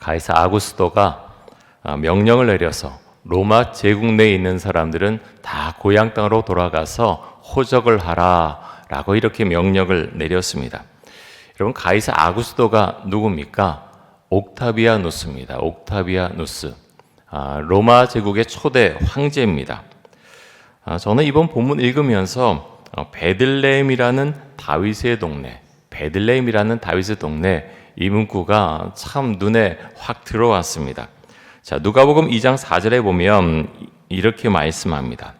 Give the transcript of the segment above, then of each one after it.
가이사 아구스도가 명령을 내려서 로마 제국 내에 있는 사람들은 다 고향 땅으로 돌아가서 호적을 하라라고 이렇게 명령을 내렸습니다. 여러분, 가이사 아구스도가 누굽니까? 옥타비아누스입니다. 옥타비아누스. 로마 제국의 초대 황제입니다. 저는 이번 본문 읽으면서 베들레헴이라는 다윗의 동네, 이 문구가 참 눈에 확 들어왔습니다. 자, 누가복음 2장 4절에 보면 이렇게 말씀합니다.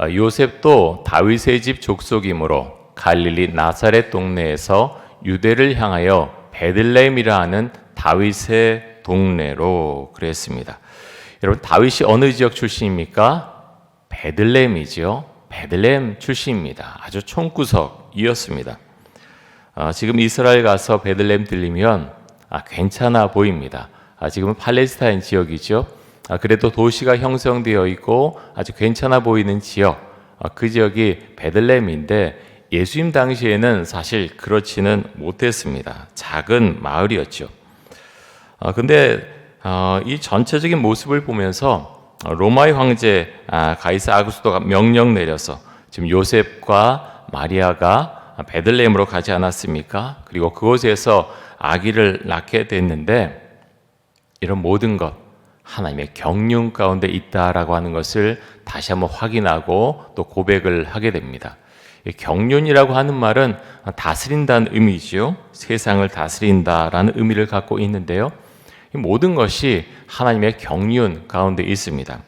요셉도 다윗의 집 족속이므로 갈릴리 나사렛 동네에서 유대를 향하여 베들레헴이라 하는 다윗의 동네로 그랬습니다. 여러분, 다윗이 어느 지역 출신입니까? 베들레헴이죠. 베들레헴 출신입니다. 아주 촌구석이었습니다. 지금 이스라엘 가서 베들레헴 들리면 괜찮아 보입니다. 지금은 팔레스타인 지역이죠. 그래도 도시가 형성되어 있고 아주 괜찮아 보이는 지역, 그 지역이 베들레헴인데 예수님 당시에는 사실 그렇지는 못했습니다. 작은 마을이었죠. 근데 이 전체적인 모습을 보면서 로마의 황제 가이사 아구스도가 명령 내려서 지금 요셉과 마리아가 베들레헴으로 가지 않았습니까? 그리고 그곳에서 아기를 낳게 됐는데 이런 모든 것 하나님의 경륜 가운데 있다라고 하는 것을 다시 한번 확인하고 또 고백을 하게 됩니다. 경륜이라고 하는 말은 다스린다는 의미죠. 세상을 다스린다라는 의미를 갖고 있는데요. 이 모든 것이 하나님의 경륜 가운데 있습니다.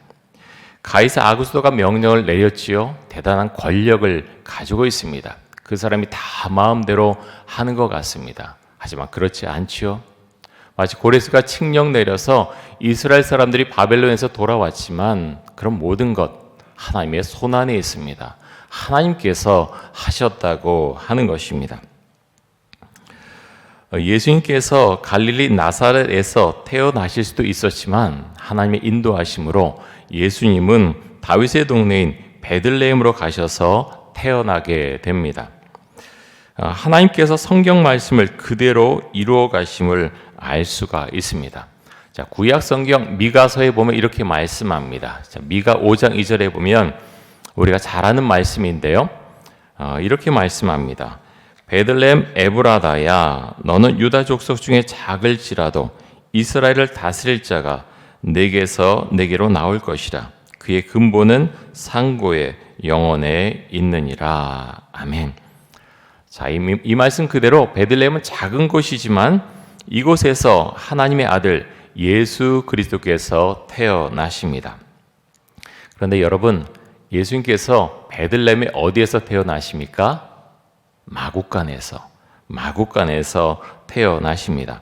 가이사 아구스도가 명령을 내렸지요. 대단한 권력을 가지고 있습니다. 그 사람이 다 마음대로 하는 것 같습니다. 하지만 그렇지 않지요. 마치 고레스가 칙령 내려서 이스라엘 사람들이 바벨론에서 돌아왔지만 그런 모든 것 하나님의 손안에 있습니다. 하나님께서 하셨다고 하는 것입니다. 예수님께서 갈릴리 나사렛에서 태어나실 수도 있었지만 하나님의 인도하심으로 예수님은 다윗의 동네인 베들레헴으로 가셔서 태어나게 됩니다. 하나님께서 성경 말씀을 그대로 이루어 가심을 알 수가 있습니다. 자, 구약 성경 미가서에 보면 이렇게 말씀합니다. 자, 미가 5장 2절에 보면 우리가 잘 아는 말씀인데요. 이렇게 말씀합니다. 베들레헴 에브라다야, 너는 유다 족속 중에 작을지라도 이스라엘을 다스릴 자가 내게서 내게로 나올 것이라. 그의 근본은 상고의 영원에 있느니라. 아멘. 자, 이 말씀 그대로 베들레헴은 작은 곳이지만 이곳에서 하나님의 아들 예수 그리스도께서 태어나십니다. 그런데 여러분, 예수님께서 베들레헴의 어디에서 태어나십니까? 마구간에서 태어나십니다.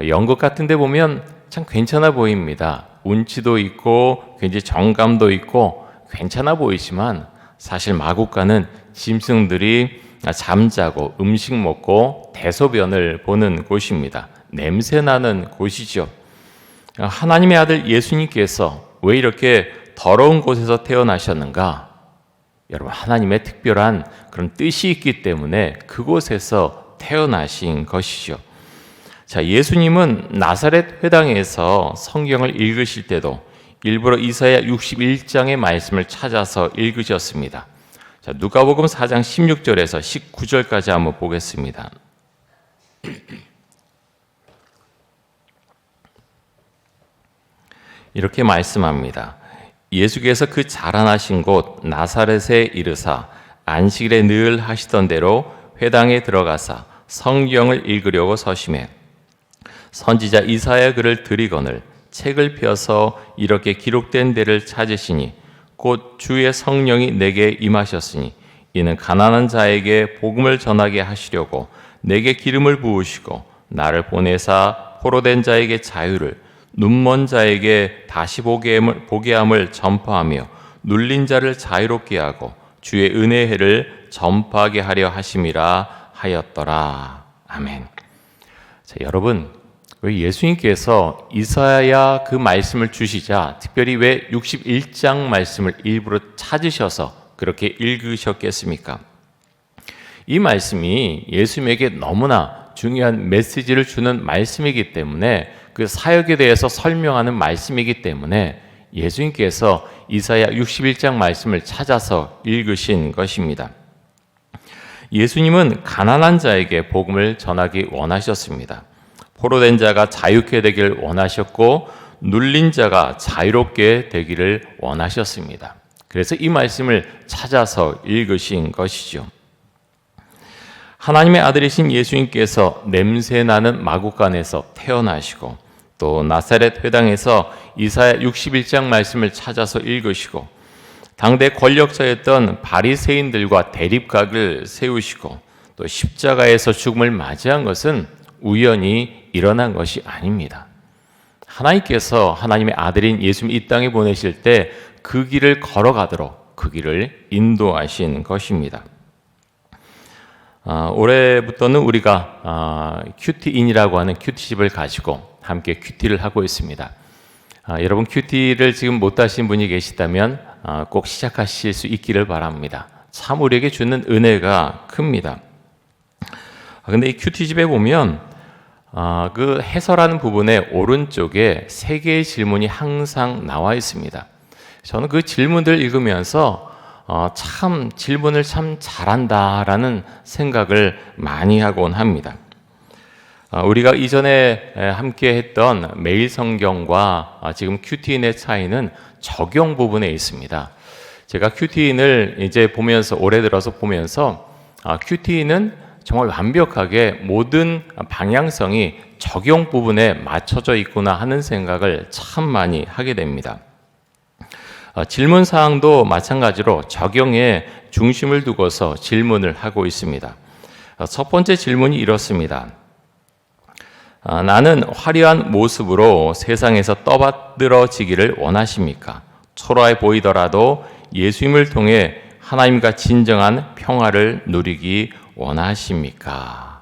연극 같은 데 보면 참 괜찮아 보입니다. 운치도 있고 굉장히 정감도 있고 괜찮아 보이지만 사실 마구간은 짐승들이 잠자고 음식 먹고 대소변을 보는 곳입니다. 냄새나는 곳이죠. 하나님의 아들 예수님께서 왜 이렇게 더러운 곳에서 태어나셨는가? 여러분, 하나님의 특별한 그런 뜻이 있기 때문에 그곳에서 태어나신 것이죠. 자, 예수님은 나사렛 회당에서 성경을 읽으실 때도 일부러 이사야 61장의 말씀을 찾아서 읽으셨습니다. 자, 누가복음 4장 16절에서 19절까지 한번 보겠습니다. 이렇게 말씀합니다. 예수께서 그 자라나신 곳 나사렛에 이르사 안식일에 늘 하시던 대로 회당에 들어가사 성경을 읽으려고 서심해 선지자 이사야 글을 들이거늘 책을 펴서 이렇게 기록된 데를 찾으시니 곧 주의 성령이 내게 임하셨으니 이는 가난한 자에게 복음을 전하게 하시려고 내게 기름을 부으시고 나를 보내사 포로된 자에게 자유를 눈먼 자에게 다시 보게 함을 전파하며 눌린 자를 자유롭게 하고 주의 은혜의 해를 전파하게 하려 하심이라 하였더라. 아멘. 자, 여러분, 왜 예수님께서 이사야 그 말씀을 주시자 특별히 왜 61장 말씀을 일부러 찾으셔서 그렇게 읽으셨겠습니까? 이 말씀이 예수님에게 너무나 중요한 메시지를 주는 말씀이기 때문에 그 사역에 대해서 설명하는 말씀이기 때문에 예수님께서 이사야 61장 말씀을 찾아서 읽으신 것입니다. 예수님은 가난한 자에게 복음을 전하기 원하셨습니다. 포로된 자가 자유케 되기를 원하셨고 눌린 자가 자유롭게 되기를 원하셨습니다. 그래서 이 말씀을 찾아서 읽으신 것이죠. 하나님의 아들이신 예수님께서 냄새나는 마구간에서 태어나시고 또 나사렛 회당에서 이사야 61장 말씀을 찾아서 읽으시고 당대 권력자였던 바리새인들과 대립각을 세우시고 또 십자가에서 죽음을 맞이한 것은 우연히 일어난 것이 아닙니다. 하나님께서 하나님의 아들인 예수님 이 땅에 보내실 때 그 길을 걸어가도록 그 길을 인도하신 것입니다. 올해부터는 우리가 큐티인이라고 하는 큐티집을 가지고 함께 큐티를 하고 있습니다. 여러분 큐티를 지금 못 하신 분이 계시다면 꼭 시작하실 수 있기를 바랍니다. 참 우리에게 주는 은혜가 큽니다. 근데 이 큐티집에 보면 그 해설하는 부분의 오른쪽에 3개의 질문이 항상 나와 있습니다. 저는 그 질문들 읽으면서 참 질문을 참 잘한다라는 생각을 많이 하곤 합니다. 우리가 이전에 함께 했던 매일 성경과 지금 큐티인의 차이는 적용 부분에 있습니다. 제가 큐티인을 이제 보면서 올해 들어서 보면서 큐티인은 정말 완벽하게 모든 방향성이 적용 부분에 맞춰져 있구나 하는 생각을 참 많이 하게 됩니다. 질문 사항도 마찬가지로 적용에 중심을 두고서 질문을 하고 있습니다. 첫 번째 질문이 이렇습니다. 나는 화려한 모습으로 세상에서 떠받들어지기를 원하십니까? 초라해 보이더라도 예수님을 통해 하나님과 진정한 평화를 누리기 원하십니까?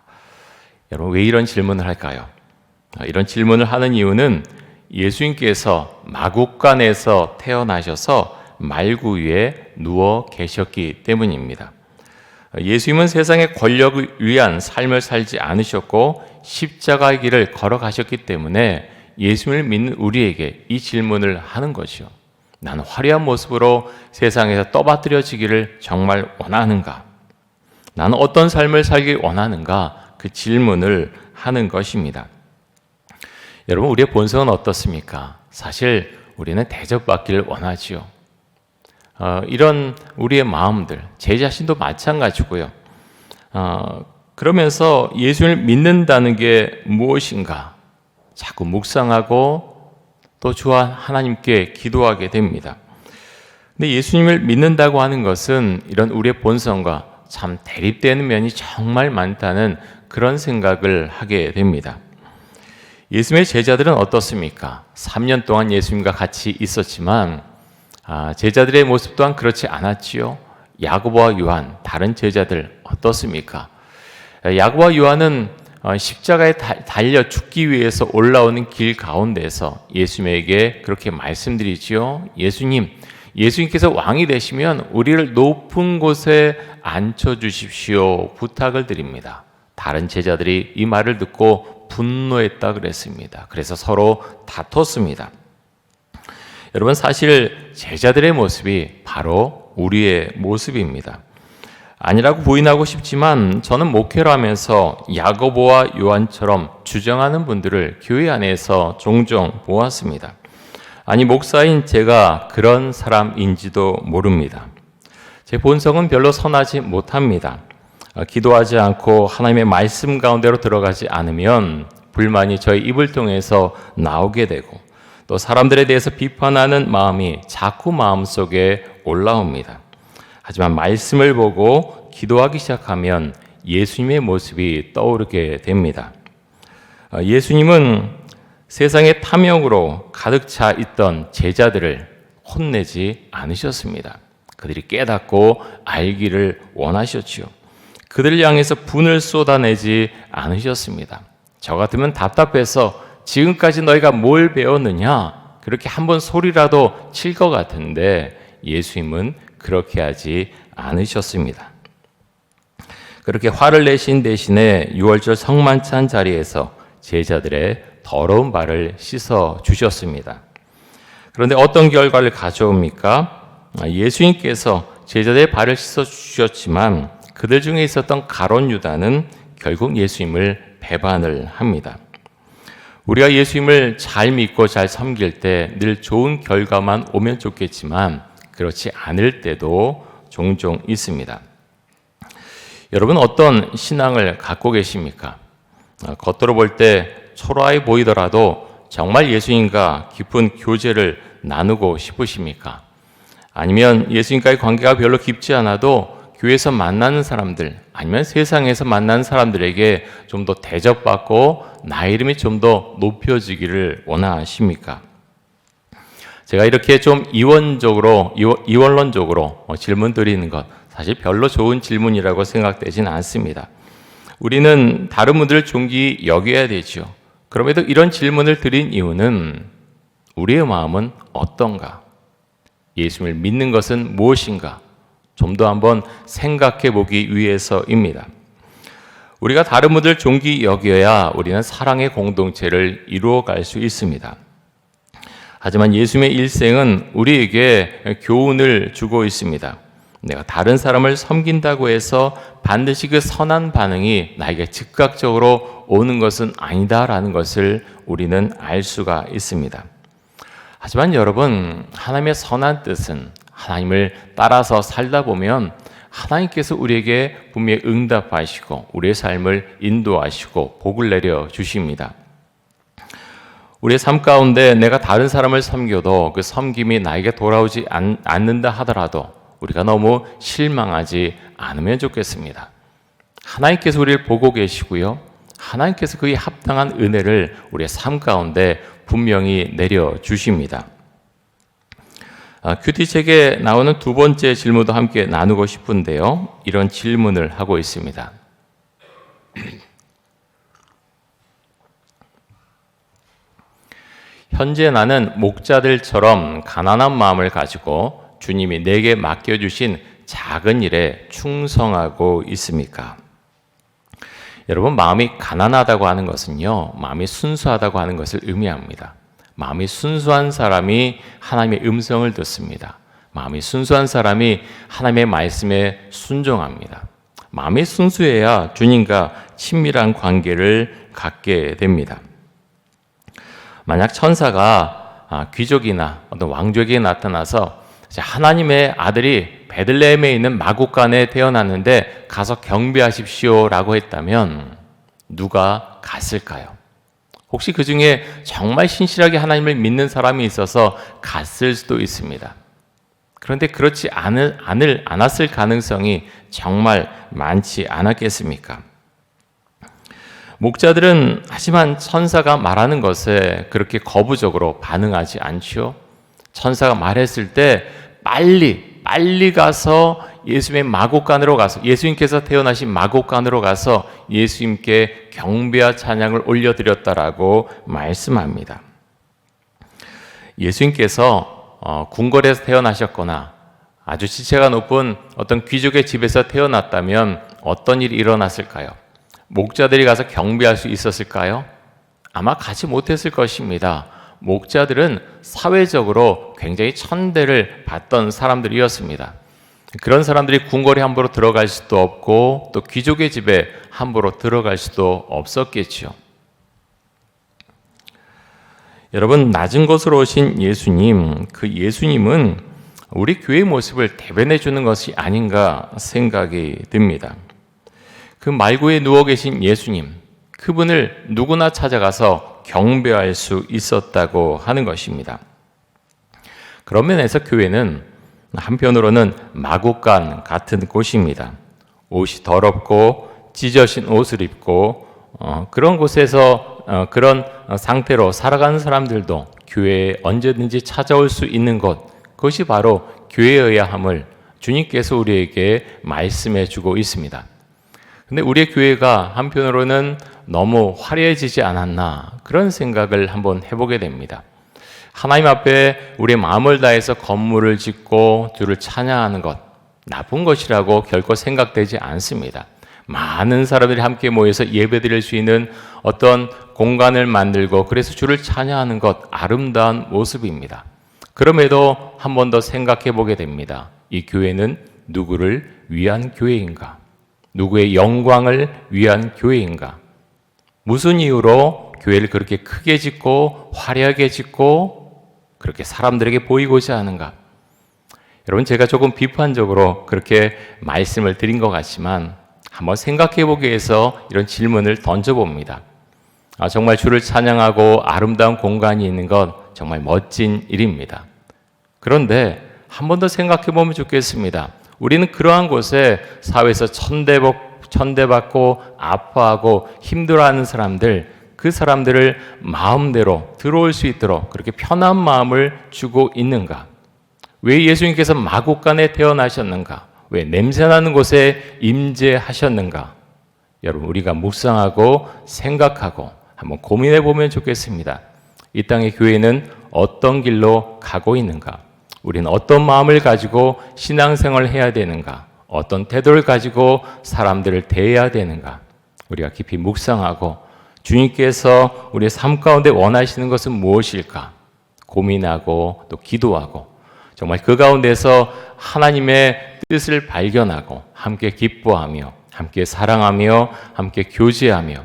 여러분 왜 이런 질문을 할까요? 이런 질문을 하는 이유는 예수님께서 마국간에서 태어나셔서 말구 위에 누워 계셨기 때문입니다. 예수님은 세상의 권력을 위한 삶을 살지 않으셨고 십자가의 길을 걸어가셨기 때문에 예수님을 믿는 우리에게 이 질문을 하는 것이요. 나는 화려한 모습으로 세상에서 떠받들여지기를 정말 원하는가? 나는 어떤 삶을 살기 원하는가? 그 질문을 하는 것입니다. 여러분 우리의 본성은 어떻습니까? 사실 우리는 대접받기를 원하지요. 이런 우리의 마음들, 제 자신도 마찬가지고요. 그러면서 예수를 믿는다는 게 무엇인가? 자꾸 묵상하고 또 주와 하나님께 기도하게 됩니다. 근데 예수님을 믿는다고 하는 것은 이런 우리의 본성과 참 대립되는 면이 정말 많다는 그런 생각을 하게 됩니다. 예수님의 제자들은 어떻습니까? 3년 동안 예수님과 같이 있었지만 제자들의 모습 또한 그렇지 않았지요. 야고보와 요한, 다른 제자들 어떻습니까? 야고보와 요한은 십자가에 달려 죽기 위해서 올라오는 길 가운데서 예수님에게 그렇게 말씀드리지요. 예수님께서 왕이 되시면 우리를 높은 곳에 앉혀주십시오. 부탁을 드립니다. 다른 제자들이 이 말을 듣고 분노했다 그랬습니다. 그래서 서로 다퉜습니다. 여러분 사실 제자들의 모습이 바로 우리의 모습입니다. 아니라고 부인하고 싶지만 저는 목회를 하면서 야고보와 요한처럼 주장하는 분들을 교회 안에서 종종 보았습니다. 아니 목사인 제가 그런 사람인지도 모릅니다. 제 본성은 별로 선하지 못합니다. 기도하지 않고 하나님의 말씀 가운데로 들어가지 않으면 불만이 저희 입을 통해서 나오게 되고 또 사람들에 대해서 비판하는 마음이 자꾸 마음속에 올라옵니다. 하지만 말씀을 보고 기도하기 시작하면 예수님의 모습이 떠오르게 됩니다. 예수님은 세상의 탐욕으로 가득 차 있던 제자들을 혼내지 않으셨습니다. 그들이 깨닫고 알기를 원하셨지요. 그들을 향해서 분을 쏟아내지 않으셨습니다. 저 같으면 답답해서 지금까지 너희가 뭘 배웠느냐? 그렇게 한번 소리라도 칠 것 같은데 예수님은 그렇게 하지 않으셨습니다. 그렇게 화를 내신 대신에 유월절 성만찬 자리에서 제자들의 더러운 발을 씻어 주셨습니다. 그런데 어떤 결과를 가져옵니까? 예수님께서 제자들의 발을 씻어 주셨지만 그들 중에 있었던 가룟 유다는 결국 예수님을 배반을 합니다. 우리가 예수님을 잘 믿고 잘 섬길 때 늘 좋은 결과만 오면 좋겠지만 그렇지 않을 때도 종종 있습니다. 여러분 어떤 신앙을 갖고 계십니까? 겉으로 볼 때 초라해 보이더라도 정말 예수님과 깊은 교제를 나누고 싶으십니까? 아니면 예수님과의 관계가 별로 깊지 않아도 교회에서 만나는 사람들 아니면 세상에서 만나는 사람들에게 좀 더 대접받고 나의 이름이 좀 더 높여지기를 원하십니까? 제가 이렇게 좀 이원론적으로 질문 드리는 것 사실 별로 좋은 질문이라고 생각되진 않습니다. 우리는 다른 분들을 존귀 여겨야 되죠. 그럼에도 이런 질문을 드린 이유는 우리의 마음은 어떤가? 예수님을 믿는 것은 무엇인가? 좀 더 한번 생각해 보기 위해서입니다. 우리가 다른 분들 존귀 여겨야 우리는 사랑의 공동체를 이루어갈 수 있습니다. 하지만 예수님의 일생은 우리에게 교훈을 주고 있습니다. 내가 다른 사람을 섬긴다고 해서 반드시 그 선한 반응이 나에게 즉각적으로 오는 것은 아니다라는 것을 우리는 알 수가 있습니다. 하지만 여러분, 하나님의 선한 뜻은 하나님을 따라서 살다 보면 하나님께서 우리에게 분명히 응답하시고 우리의 삶을 인도하시고 복을 내려 주십니다. 우리의 삶 가운데 내가 다른 사람을 섬겨도 그 섬김이 나에게 돌아오지 않는다 하더라도 우리가 너무 실망하지 않으면 좋겠습니다. 하나님께서 우리를 보고 계시고요. 하나님께서 그에 합당한 은혜를 우리의 삶 가운데 분명히 내려주십니다. 큐티책에 나오는 두 번째 질문도 함께 나누고 싶은데요. 이런 질문을 하고 있습니다. 현재 나는 목자들처럼 가난한 마음을 가지고 주님이 내게 맡겨주신 작은 일에 충성하고 있습니까? 여러분, 마음이 가난하다고 하는 것은요, 마음이 순수하다고 하는 것을 의미합니다. 마음이 순수한 사람이 하나님의 음성을 듣습니다. 마음이 순수한 사람이 하나님의 말씀에 순종합니다. 마음이 순수해야 주님과 친밀한 관계를 갖게 됩니다. 만약 천사가 귀족이나 어떤 왕족에게 나타나서 하나님의 아들이 베들레헴에 있는 마구간에 태어났는데 가서 경배하십시오라고 했다면 누가 갔을까요? 혹시 그 중에 정말 신실하게 하나님을 믿는 사람이 있어서 갔을 수도 있습니다. 그런데 그렇지 않았을 가능성이 정말 많지 않았겠습니까? 목자들은 하지만 천사가 말하는 것에 그렇게 거부적으로 반응하지 않죠. 천사가 말했을 때 빨리 가서 예수님의 마곡간으로 가서 예수님께서 태어나신 마곡간으로 가서 예수님께 경배와 찬양을 올려드렸다라고 말씀합니다. 예수님께서 궁궐에서 태어나셨거나 아주 지체가 높은 어떤 귀족의 집에서 태어났다면 어떤 일이 일어났을까요? 목자들이 가서 경배할 수 있었을까요? 아마 가지 못했을 것입니다. 목자들은 사회적으로 굉장히 천대를 받던 사람들이었습니다. 그런 사람들이 궁궐에 함부로 들어갈 수도 없고 또 귀족의 집에 함부로 들어갈 수도 없었겠죠. 여러분, 낮은 곳으로 오신 예수님, 그 예수님은 우리 교회의 모습을 대변해 주는 것이 아닌가 생각이 듭니다. 그 말고에 누워 계신 예수님, 그분을 누구나 찾아가서 경배할 수 있었다고 하는 것입니다. 그런 면에서 교회는 한편으로는 마구간 같은 곳입니다. 옷이 더럽고 찢어진 옷을 입고 그런 곳에서 그런 상태로 살아가는 사람들도 교회에 언제든지 찾아올 수 있는 것, 그것이 바로 교회여야 함을 주님께서 우리에게 말씀해 주고 있습니다. 근데 우리의 교회가 한편으로는 너무 화려해지지 않았나 그런 생각을 한번 해보게 됩니다. 하나님 앞에 우리의 마음을 다해서 건물을 짓고 주를 찬양하는 것 나쁜 것이라고 결코 생각되지 않습니다. 많은 사람들이 함께 모여서 예배드릴 수 있는 어떤 공간을 만들고 그래서 주를 찬양하는 것 아름다운 모습입니다. 그럼에도 한 번 더 생각해 보게 됩니다. 이 교회는 누구를 위한 교회인가? 누구의 영광을 위한 교회인가? 무슨 이유로 교회를 그렇게 크게 짓고 화려하게 짓고 그렇게 사람들에게 보이고자 하는가? 여러분, 제가 조금 비판적으로 그렇게 말씀을 드린 것 같지만 한번 생각해 보기 위해서 이런 질문을 던져봅니다. 정말 주를 찬양하고 아름다운 공간이 있는 것 정말 멋진 일입니다. 그런데 한 번 더 생각해 보면 좋겠습니다. 우리는 그러한 곳에 사회에서 천대받고 아파하고 힘들어하는 사람들, 그 사람들을 마음대로 들어올 수 있도록 그렇게 편한 마음을 주고 있는가? 왜 예수님께서 마국간에 태어나셨는가? 왜 냄새나는 곳에 임재하셨는가? 여러분, 우리가 묵상하고 생각하고 한번 고민해 보면 좋겠습니다. 이 땅의 교회는 어떤 길로 가고 있는가? 우리는 어떤 마음을 가지고 신앙생활을 해야 되는가? 어떤 태도를 가지고 사람들을 대해야 되는가? 우리가 깊이 묵상하고 주님께서 우리의 삶 가운데 원하시는 것은 무엇일까? 고민하고 또 기도하고 정말 그 가운데서 하나님의 뜻을 발견하고 함께 기뻐하며 함께 사랑하며 함께 교제하며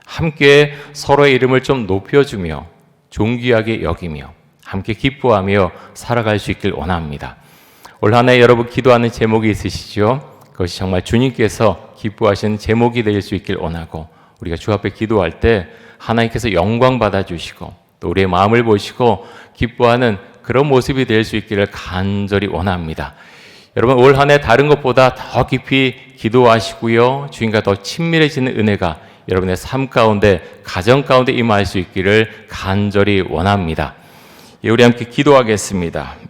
함께 서로의 이름을 좀 높여주며 존귀하게 여기며 함께 기뻐하며 살아갈 수 있길 원합니다. 올 한 해 여러분 기도하는 제목이 있으시죠? 그것이 정말 주님께서 기뻐하시는 제목이 될 수 있길 원하고 우리가 주 앞에 기도할 때 하나님께서 영광 받아주시고 또 우리의 마음을 보시고 기뻐하는 그런 모습이 될 수 있기를 간절히 원합니다. 여러분, 올 한 해 다른 것보다 더 깊이 기도하시고요. 주님과 더 친밀해지는 은혜가 여러분의 삶 가운데, 가정 가운데 임할 수 있기를 간절히 원합니다. 우리 함께 기도하겠습니다.